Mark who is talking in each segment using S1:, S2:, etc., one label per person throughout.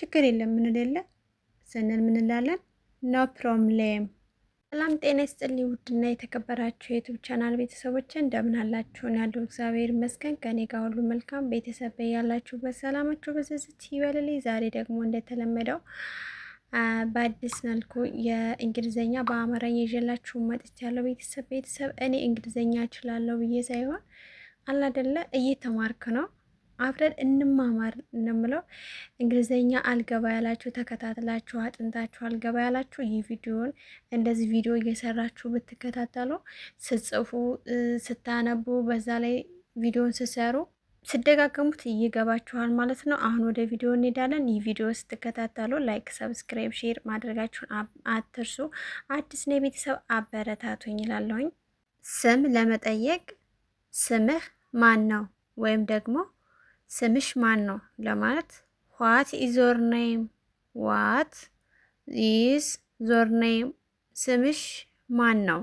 S1: ችግር የለም ምንሌለ ስንል ምንላለን? ኖ ፕሮብሌም። ሰላም ጤና ይስጥልኝ ውድና የተከበራችሁ የዩቲዩብ ቻናል ቤተሰቦች እንደምን አላችሁን? ያለው እግዚአብሔር ይመስገን ከኔ ጋር ሁሉ መልካም። ቤተሰብ ያላችሁበት ሰላማችሁ በዝዝት ይበልልኝ። ዛሬ ደግሞ እንደተለመደው በአዲስ መልኩ የእንግሊዘኛ በአማርኛ ይዤላችሁ መጥቻለሁ። ቤተሰብ እኔ እንግሊዘኛ እችላለሁ ብዬ ሳይሆን አላደለ እየተማርክ ነው፣ አብረን እንማማር እንደምለው። እንግሊዘኛ አልገባ ያላችሁ ተከታትላችሁ አጥንታችሁ አልገባ ያላችሁ ይህ ቪዲዮን እንደዚህ ቪዲዮ እየሰራችሁ ብትከታተሉ፣ ስጽፉ፣ ስታነቡ፣ በዛ ላይ ቪዲዮን ስሰሩ ስደጋገሙት ይገባችኋል ማለት ነው። አሁን ወደ ቪዲዮ እንሄዳለን። ይህ ቪዲዮ ስትከታተሉ ላይክ፣ ሰብስክራይብ፣ ሼር ማድረጋችሁን አትርሱ። አዲስ ነው ቤተሰብ አበረታቱኝ እላለሁኝ። ስም ለመጠየቅ ስምህ ማን ነው ወይም ደግሞ ስምሽ ማን ነው ለማለት ዋት ኢዝ ዮር ኔም፣ ዋት ኢዝ ዮር ኔም፣ ስምሽ ማን ነው።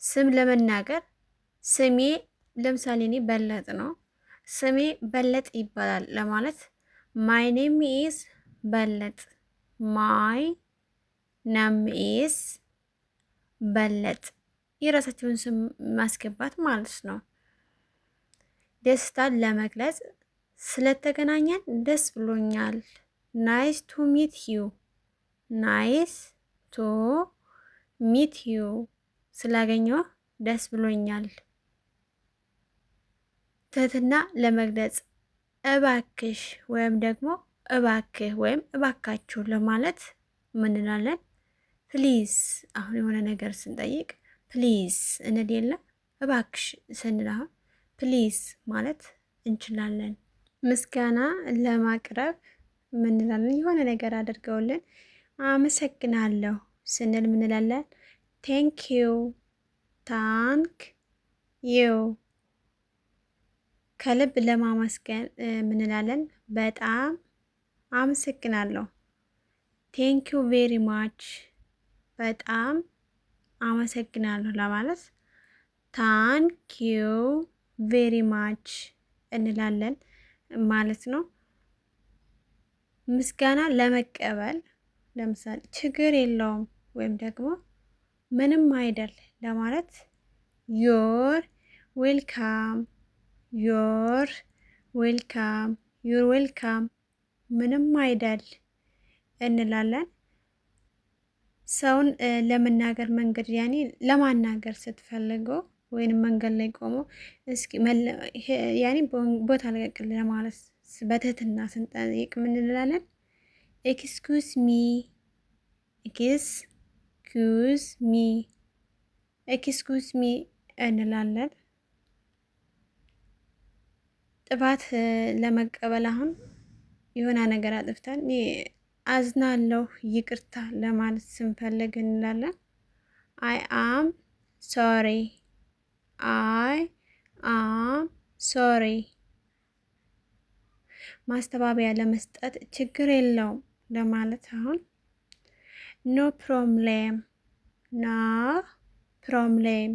S1: ስም ለመናገር ስሜ ለምሳሌ እኔ በለጥ ነው፣ ስሜ በለጥ ይባላል ለማለት ማይ ኔም ኢዝ በለጥ፣ ማይ ነም ኢዝ በለጥ፣ የራሳቸውን ስም ማስገባት ማለት ነው። ደስታን ለመግለጽ ስለተገናኘን ደስ ብሎኛል፣ ናይስ ቱ ሚት ዩ፣ ናይስ ቱ ሚት ዩ፣ ስላገኘው ደስ ብሎኛል። ትህትና ለመግለጽ እባክሽ ወይም ደግሞ እባክህ ወይም እባካችሁ ለማለት ምን እንላለን? ፕሊዝ። አሁን የሆነ ነገር ስንጠይቅ ፕሊዝ እንል የለ? እባክሽ ስንል አሁን ፕሊዝ ማለት እንችላለን። ምስጋና ለማቅረብ ምን እንላለን? የሆነ ነገር አድርገውልን አመሰግናለሁ ስንል ምን እንላለን? ቴንክ ዩ፣ ታንክ ዩ። ከልብ ለማመስገን ምን እንላለን? በጣም አመሰግናለሁ፣ ቴንክ ዩ ቬሪ ማች፣ በጣም አመሰግናለሁ ለማለት ታንክ ዩ ቬሪ ማች እንላለን ማለት ነው። ምስጋና ለመቀበል ለምሳሌ ችግር የለውም ወይም ደግሞ ምንም አይደል ለማለት ዮር ዌልካም፣ ዮር ዌልካም፣ ዮር ዌልካም፣ ምንም አይደል እንላለን። ሰውን ለመናገር መንገድ ያኔ ለማናገር ስትፈልገው ወይንም መንገድ ላይ ቆሞ እስኪ ያኔ ቦታ ለቀቅል ለማለት በትህትና ስንጠይቅ ምን እንላለን? ኤክስኩዝ ሚ፣ ኤክስኩዝ ሚ፣ ኤክስኩዝ ሚ እንላለን። ጥፋት ለመቀበል አሁን የሆነ ነገር አጥፍተን አዝናለሁ ይቅርታ ለማለት ስንፈልግ እንላለን አይ አም ሶሪ፣ አይ አም ሶሪ። ማስተባበያ ለመስጠት ችግር የለውም ለማለት አሁን ኖ ፕሮብሌም፣ ኖ ፕሮብሌም።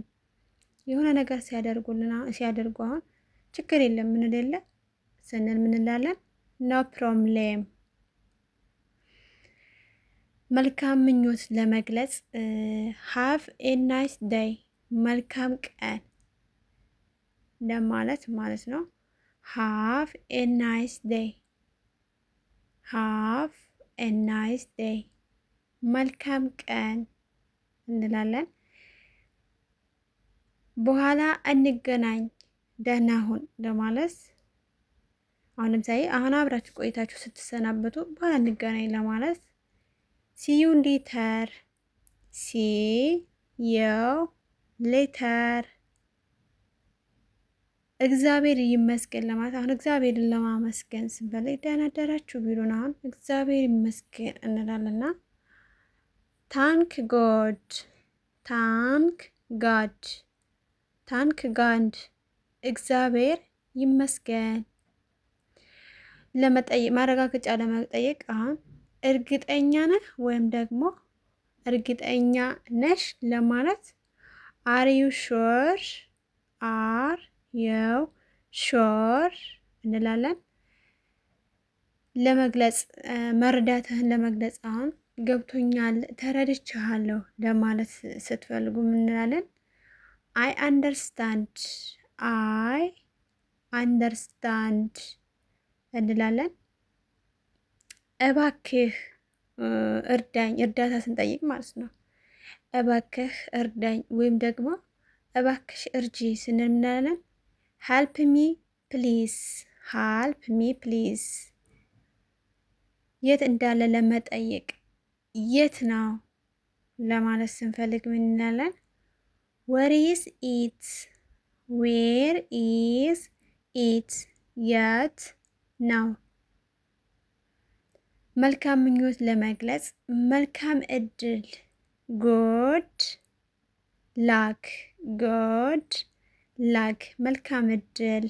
S1: የሆነ ነገር ሲያደርጉ አሁን ችግር የለም ምንሌለ ስንል ምንላለን? ኖ ፕሮብሌም። መልካም ምኞት ለመግለጽ ሃቭ ኤ ናይስ ዴይ፣ መልካም ቀን ለማለት ማለት ነው። ሃቭ ኤ ናይስ ዴይ፣ ሃቭ ኤ ናይስ ዴይ፣ መልካም ቀን እንላለን። በኋላ እንገናኝ፣ ደህና ሁን ለማለት አሁን ለምሳሌ አሁን አብራችሁ ቆይታችሁ ስትሰናበቱ በኋላ እንገናኝ ለማለት ሲዩ ሌተር፣ ሲዩ ሌተር። እግዚአብሔር ይመስገን ለማለት አሁን እግዚአብሔርን ለማመስገን ስንፈልግ ደህና አደራችሁ ቢሉን አሁን እግዚአብሔር ይመስገን እንላለና ታንክ ጎድ፣ ታንክ ጋድ፣ ታንክ ጋድ፣ እግዚአብሔር ይመስገን። ለመጠየቅ ማረጋገጫ ለመጠየቅ አሁን እርግጠኛ ነህ ወይም ደግሞ እርግጠኛ ነሽ ለማለት አር ዩ ሹር፣ አር ዩ ሹር እንላለን። ለመግለጽ መረዳትህን ለመግለጽ አሁን ገብቶኛል፣ ተረድቻለሁ ለማለት ስትፈልጉ ምን እንላለን? አይ አንደርስታንድ፣ አይ አንደርስታንድ እንላለን። እባክህ እርዳኝ፣ እርዳታ ስንጠይቅ ማለት ነው። እባክህ እርዳኝ ወይም ደግሞ እባክሽ እርጂ ስንል ምን እንላለን? ሀልፕ ሚ ፕሊዝ፣ ሀልፕ ሚ ፕሊዝ። የት እንዳለ ለመጠየቅ የት ነው ለማለት ስንፈልግ ምን እንላለን? ዌር ኢዝ ኢት፣ ዌር ኢዝ ኢት፣ የት ነው። መልካም ምኞት ለመግለጽ መልካም እድል፣ ጉድ ላክ፣ ጉድ ላክ፣ መልካም እድል።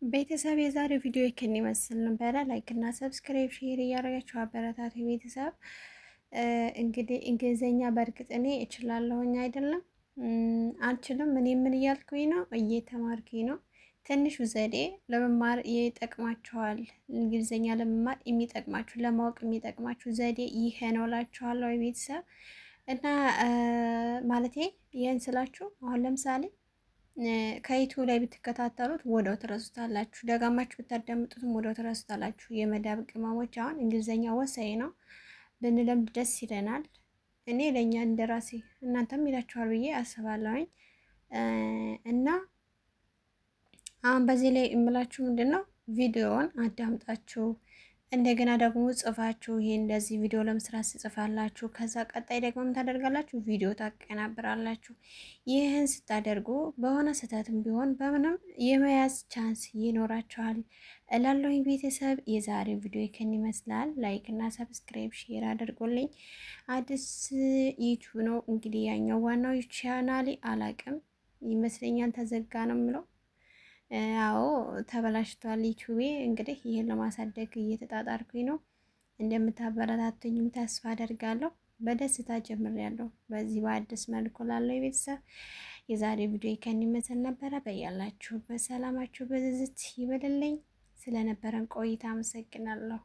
S1: ቤተሰብ የዛሬው ቪዲዮ ይህን ይመስል ነበረ። ላይክ እና ሰብስክራይብ ሼር እያደረጋችሁ አበረታቱ ቤተሰብ። እንግዲህ እንግሊዘኛ በእርግጥ እኔ እችላለሁኝ አይደለም አልችልም። እኔ ምን እያልኩኝ ነው? እየተማርኩኝ ነው። ትንሹ ዘዴ ለመማር ይጠቅማችኋል። እንግሊዘኛ ለመማር የሚጠቅማችሁ ለማወቅ የሚጠቅማችሁ ዘዴ ይሄ ነው እላችኋለሁ ቤተሰብ። እና ማለቴ ይህን ስላችሁ አሁን ለምሳሌ ከዩቲዩብ ላይ ብትከታተሉት ወደው ትረሱታላችሁ። ደጋማችሁ ብታዳምጡትም ወደው ትረሱታላችሁ። የመዳብ ቅመሞች አሁን እንግሊዘኛ ወሳኝ ነው፣ ብንለምድ ደስ ይለናል። እኔ ለእኛ እንደራሴ እናንተም ይላችኋል ብዬ አስባለሁኝ። እና አሁን በዚህ ላይ የምላችሁ ምንድን ነው ቪዲዮውን አዳምጣችሁ እንደገና ደግሞ ጽፋችሁ ይሄ እንደዚህ ቪዲዮ ለመስራት ትጽፋላችሁ። ከዛ ቀጣይ ደግሞ ምን ታደርጋላችሁ? ቪዲዮ ታቀናብራላችሁ። ይህን ስታደርጉ በሆነ ስህተትም ቢሆን በምንም የመያዝ ቻንስ ይኖራችኋል እላለሁኝ ቤተሰብ። የዛሬው ቪዲዮ ይከን ይመስላል። ላይክ እና ሰብስክራይብ ሼር አድርጎልኝ። አዲስ ዩቲዩብ ነው እንግዲህ ያኛው ዋናው ቻናሌ አላቅም ይመስለኛል ተዘጋ ነው የምለው። አዎ ተበላሽቷል ዩቲዩቤ። እንግዲህ ይህን ለማሳደግ እየተጣጣርኩኝ ነው። እንደምታበረታቱኝም ተስፋ አደርጋለሁ። በደስታ ጀምሬያለሁ በዚህ በአዲስ መልኩ ላለው የቤተሰብ የዛሬ ቪዲዮ ከን ይመስል ነበረ። በያላችሁበት ሰላማችሁ በዝዝት ይበልልኝ። ስለነበረን ቆይታ አመሰግናለሁ።